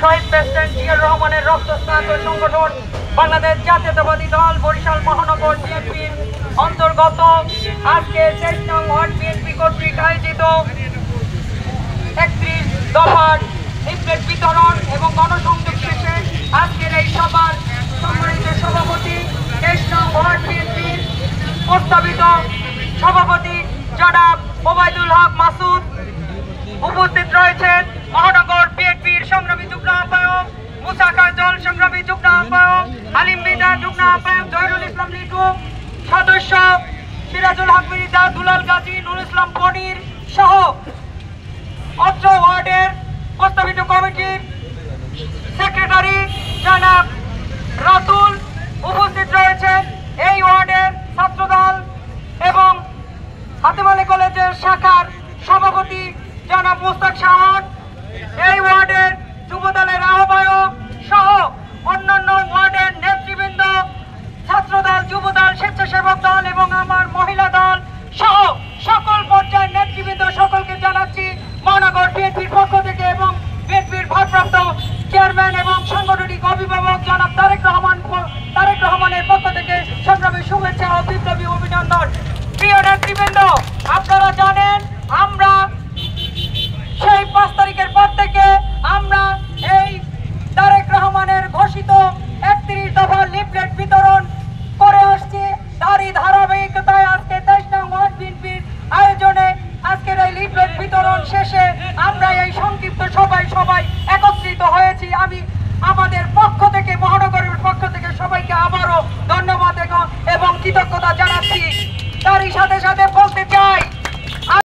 শহীদ president Ziaur রহমানের রক্তস্নাত সংগঠন বাংলাদেশ জাতীয়তাবাদী দল বরিশাল মহানগর বিএনপির অন্তর্গত আজকে 23 নং ওয়ার্ড বিএনপি কর্তৃক আয়োজিত 31 দফার লিফলেট বিতরণ এবং গণসংযোগ শেষে আজকের এই সভার সম্মানিত সভাপতি 23 নং ওয়ার্ড বিএনপির প্রস্তাবিত সভাপতি জনাব ওবায়দুল হক মাসুদ, উপস্থিত রয়েছেন মহানগর বিএনপির সংগ্রামী যুগ্ম আহ্বায়ক মুসা কাজল, সংগ্রামী যুগ্ম আহ্বায়ক আলিম মির্জা, যুগ্ম আহ্বায়ক জহিরুল ইসলাম লিটু, সদস্য সিরাজুল হক মির্জা, দুলাল গাজী, নুর ইসলাম পনির সহ অত্র ওয়ার্ডের প্রস্তাবিত কমিটির সেক্রেটারি জনাব রাতুল, উপস্থিত রয়েছেন এই ওয়ার্ডের ছাত্রদল এবং হাতেম আলী কলেজের শাখার সভাপতি জনাব মুস্তাক শাহন, এই ওয়ার্ডের যুবদলের আহ্বায়ক সহ অন্যান্য ওয়ার্ডের নেতৃবৃন্দ, ছাত্রদল, যুবদল, স্বেচ্ছাসেবক দল এবং আমার মহিলা দল সহ সকল পর্যায়ের নেতৃবৃন্দ সকলকে জানাচ্ছি মহানগর বিএনপির পক্ষ থেকে এবং বিএনপির ভারপ্রাপ্ত চেয়ারম্যান এবং সাংগঠনিক অভিভাবক জনাব তারেক রহমানের পক্ষ থেকে সংগ্রামী শুভেচ্ছা ও বিপ্লবী অভিনন্দন। প্রিয় নেতৃবৃন্দ, আপনারা জানেন আমরা সেই 5 তারিখের পর থেকে আমরা এই তারেক রহমানের ঘোষিত 31 দফা লিফলেট বিতরণ করে আসছি। তারই ধারাবাহিকতায় আজকে 23 নং ওয়ার্ড বিএনপির আয়োজনে আজকের এই লিফলেট বিতরণ শেষে আমরা এই সংক্ষিপ্ত সবাই একত্রিত হয়েছি। আমি আমাদের পক্ষ থেকে, মহানগরের পক্ষ থেকে সবাইকে আবারও ধন্যবাদ এবং কৃতজ্ঞতা জানাচ্ছি। তারই সাথে